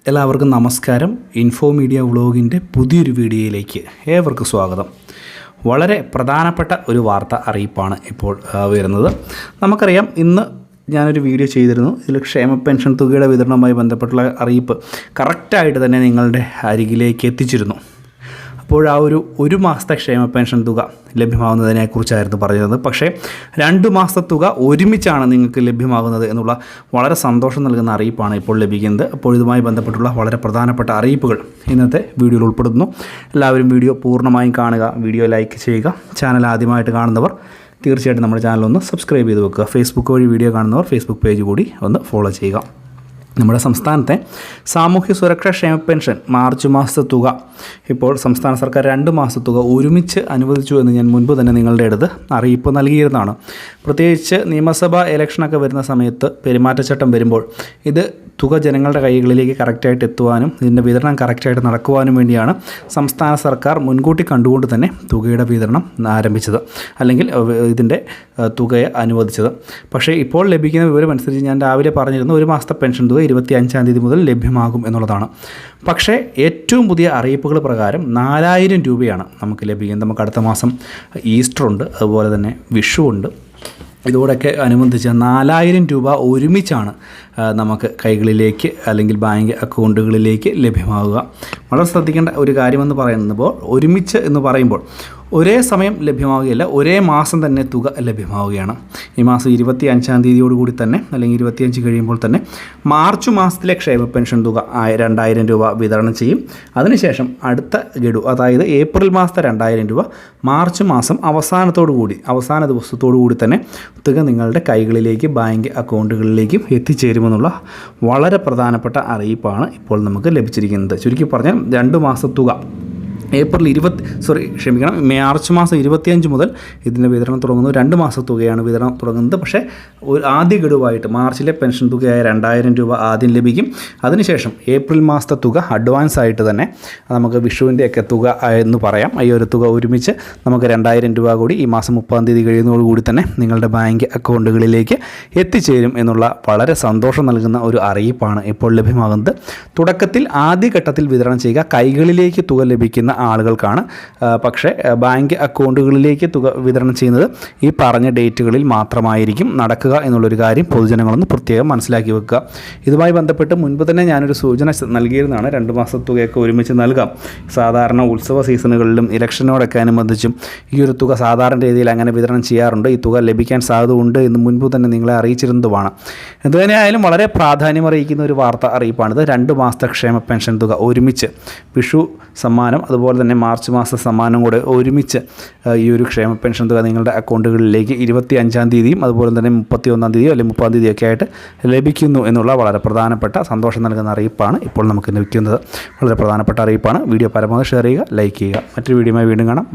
എല്ലാവർക്കും നമസ്കാരം. Info media വ്ളോഗിൻ്റെ പുതിയൊരു വീഡിയോയിലേക്ക് ഏവർക്കും സ്വാഗതം. വളരെ പ്രധാനപ്പെട്ട ഒരു വാർത്ത അറിയിപ്പാണ് ഇപ്പോൾ വരുന്നത്. നമുക്കറിയാം, ഇന്ന് ഞാനൊരു വീഡിയോ ചെയ്തിരുന്നു. ഇതിൽ ക്ഷേമ പെൻഷൻ തുകയുടെ വിതരണവുമായി ബന്ധപ്പെട്ടുള്ള അറിയിപ്പ് കറക്റ്റായിട്ട് തന്നെ നിങ്ങളുടെ അരികിലേക്ക് എത്തിച്ചിരുന്നു. അപ്പോൾ ഒരു മാസത്തെ ക്ഷേമ പെൻഷൻ തുക ലഭ്യമാകുന്നതിനെക്കുറിച്ചായിരുന്നു പറഞ്ഞത്. പക്ഷേ 2 മാസത്തെ തുക ഒരുമിച്ചാണ് നിങ്ങൾക്ക് ലഭ്യമാകുന്നത് എന്നുള്ള വളരെ സന്തോഷം നൽകുന്ന അറിയിപ്പാണ് ഇപ്പോൾ ലഭിക്കുന്നത്. അപ്പോൾ ഇതുമായി ബന്ധപ്പെട്ടുള്ള വളരെ പ്രധാനപ്പെട്ട അറിയിപ്പുകൾ ഇന്നത്തെ വീഡിയോയിൽ ഉൾപ്പെടുന്നു. എല്ലാവരും വീഡിയോ പൂർണ്ണമായും കാണുക, വീഡിയോ ലൈക്ക് ചെയ്യുക. ചാനൽ ആദ്യമായിട്ട് കാണുന്നവർ തീർച്ചയായിട്ടും നമ്മുടെ ചാനലൊന്ന് സബ്സ്ക്രൈബ് ചെയ്ത് വെക്കുക. ഫേസ്ബുക്ക് വഴി വീഡിയോ കാണുന്നവർ ഫേസ്ബുക്ക് പേജ് കൂടി ഒന്ന് ഫോളോ ചെയ്യുക. നമ്മുടെ സംസ്ഥാനത്തെ സാമൂഹ്യ സുരക്ഷാ ക്ഷേമ പെൻഷൻ മാർച്ച് മാസത്തെ തുക ഇപ്പോൾ സംസ്ഥാന സർക്കാർ 2 മാസത്തെ തുക ഒരുമിച്ച് അനുവദിച്ചു എന്ന് ഞാൻ മുൻപ് തന്നെ നിങ്ങളുടെ അടുത്ത് അറിയിപ്പ് നൽകിയിരുന്നതാണ്. പ്രത്യേകിച്ച് നിയമസഭാ ഇലക്ഷനൊക്കെ വരുന്ന സമയത്ത് പെരുമാറ്റച്ചട്ടം വരുമ്പോൾ ഇത് തുക ജനങ്ങളുടെ കൈകളിലേക്ക് കറക്റ്റായിട്ട് എത്തുവാനും ഇതിൻ്റെ വിതരണം കറക്റ്റായിട്ട് നടക്കുവാനും വേണ്ടിയാണ് സംസ്ഥാന സർക്കാർ മുൻകൂട്ടി കണ്ടുകൊണ്ട് തന്നെ തുകയുടെ വിതരണം ആരംഭിച്ചത്, അല്ലെങ്കിൽ ഇതിൻ്റെ തുകയെ അനുവദിച്ചത്. പക്ഷേ ഇപ്പോൾ ലഭിക്കുന്ന വിവരമനുസരിച്ച് ഞാൻ രാവിലെ പറഞ്ഞിരുന്നു, 1 മാസത്തെ പെൻഷൻ തുക 25-ാം തീയതി മുതൽ ലഭ്യമാകും എന്നുള്ളതാണ്. പക്ഷേ ഏറ്റവും പുതിയ അറിയിപ്പുകൾ പ്രകാരം 4000 രൂപയാണ് നമുക്ക് ലഭിക്കുന്നത്. നമുക്ക് അടുത്ത മാസം ഈസ്റ്റർ ഉണ്ട്, അതുപോലെ തന്നെ വിഷു ഉണ്ട്. ഇതോടൊക്കെ അനുബന്ധിച്ച് 4000 രൂപ ഒരുമിച്ചാണ് നമുക്ക് കൈകളിലേക്ക് അല്ലെങ്കിൽ ബാങ്ക് അക്കൗണ്ടുകളിലേക്ക് ലഭ്യമാവുക. വളരെ ശ്രദ്ധിക്കേണ്ട ഒരു കാര്യമെന്ന് പറയുമ്പോൾ, ഒരുമിച്ച് എന്ന് പറയുമ്പോൾ ഒരേ സമയം ലഭ്യമാവുകയല്ല, ഒരേ മാസം തന്നെ തുക ലഭ്യമാവുകയാണ്. ഈ മാസം 25-ാം തീയതിയോടുകൂടി തന്നെ, അല്ലെങ്കിൽ 25 കഴിയുമ്പോൾ തന്നെ മാർച്ച് മാസത്തിലെ ക്ഷേമ പെൻഷൻ തുക 2000 രൂപ വിതരണം ചെയ്യും. അതിനുശേഷം അടുത്ത ഗഡു, അതായത് ഏപ്രിൽ മാസത്തെ 2000 രൂപ മാർച്ച് മാസം അവസാന ദിവസത്തോടുകൂടി തന്നെ തുക നിങ്ങളുടെ കൈകളിലേക്ക് ബാങ്ക് അക്കൗണ്ടുകളിലേക്കും എത്തിച്ചേരുമെന്നുള്ള വളരെ പ്രധാനപ്പെട്ട അറിയിപ്പാണ് ഇപ്പോൾ നമുക്ക് ലഭിച്ചിരിക്കുന്നത്. ചുരുക്കി പറഞ്ഞാൽ 2 മാസ തുക മാർച്ച് മാസം 25 മുതൽ ഇതിൻ്റെ വിതരണം തുടങ്ങുന്നു. 2 മാസ തുകയാണ് വിതരണം തുടങ്ങുന്നത്. പക്ഷേ ആദ്യ ഗഡുവായിട്ട് മാർച്ചിലെ പെൻഷൻ തുകയായ 2000 രൂപ ആദ്യം ലഭിക്കും. അതിനുശേഷം ഏപ്രിൽ മാസത്തെ തുക അഡ്വാൻസ് ആയിട്ട് തന്നെ നമുക്ക് വിഷുവിൻ്റെയൊക്കെ തുക എന്ന് പറയാം. ഈ ഒരു തുക ഒരുമിച്ച് നമുക്ക് 2000 രൂപ കൂടി ഈ മാസം 30-ാം തീയതി കഴിയുന്നതോടുകൂടി തന്നെ നിങ്ങളുടെ ബാങ്ക് അക്കൗണ്ടുകളിലേക്ക് എത്തിച്ചേരും എന്നുള്ള വളരെ സന്തോഷം നൽകുന്ന ഒരു അറിയിപ്പാണ് ഇപ്പോൾ ലഭ്യമാകുന്നത്. തുടക്കത്തിൽ ആദ്യഘട്ടത്തിൽ വിതരണം ചെയ്യുക കൈകളിലേക്ക് തുക ലഭിക്കുന്ന ആളുകൾക്കാണ്. പക്ഷേ ബാങ്ക് അക്കൗണ്ടുകളിലേക്ക് തുക വിതരണം ചെയ്യുന്നത് ഈ പറഞ്ഞ ഡേറ്റുകളിൽ മാത്രമായിരിക്കും നടക്കുക എന്നുള്ളൊരു കാര്യം പൊതുജനങ്ങളൊന്ന് പ്രത്യേകം മനസ്സിലാക്കി വെക്കുക. ഇതുമായി ബന്ധപ്പെട്ട് മുൻപ് തന്നെ ഞാനൊരു സൂചന നൽകിയിരുന്നതാണ്. 2 മാസ തുകയൊക്കെ ഒരുമിച്ച് നൽകാം. സാധാരണ ഉത്സവ സീസണുകളിലും ഇലക്ഷനോടൊക്കെ അനുബന്ധിച്ചും ഈ ഒരു തുക സാധാരണ രീതിയിൽ അങ്ങനെ വിതരണം ചെയ്യാറുണ്ട്. ഈ തുക ലഭിക്കാൻ സാധ്യത ഉണ്ട് എന്ന് മുൻപ് തന്നെ നിങ്ങളെ അറിയിച്ചിരുന്നതുമാണ്. എന്തുതന്നെയായാലും വളരെ പ്രാധാന്യമറിയിക്കുന്ന ഒരു വാർത്ത അറിയിപ്പാണിത്. 2 മാസത്തെ ക്ഷേമ പെൻഷൻ തുക ഒരുമിച്ച്, വിഷു സമ്മാനം അതുപോലെ തന്നെ മാർച്ച് മാസ സമ്മാനം കൂടെ ഒരുമിച്ച് ഈ ഒരു ക്ഷേമ പെൻഷൻ തുക നിങ്ങളുടെ അക്കൗണ്ടുകളിലേക്ക് 25-ാം തീയതിയും അതുപോലെ തന്നെ 31-ാം തീയതിയോ അല്ലെങ്കിൽ 30-ാം തീയതിയൊക്കെ ആയിട്ട് ലഭിക്കുന്നു എന്നുള്ള വളരെ പ്രധാനപ്പെട്ട സന്തോഷം നൽകുന്ന അറിയിപ്പാണ് ഇപ്പോൾ നമുക്ക് ലഭിക്കുന്നത്. വളരെ പ്രധാനപ്പെട്ട അറിയിപ്പാണ്. വീഡിയോ പരമാവധി ഷെയർ ചെയ്യുക, ലൈക്ക് ചെയ്യുക. മറ്റൊരു വീഡിയോയുമായി വീണ്ടും കാണാം.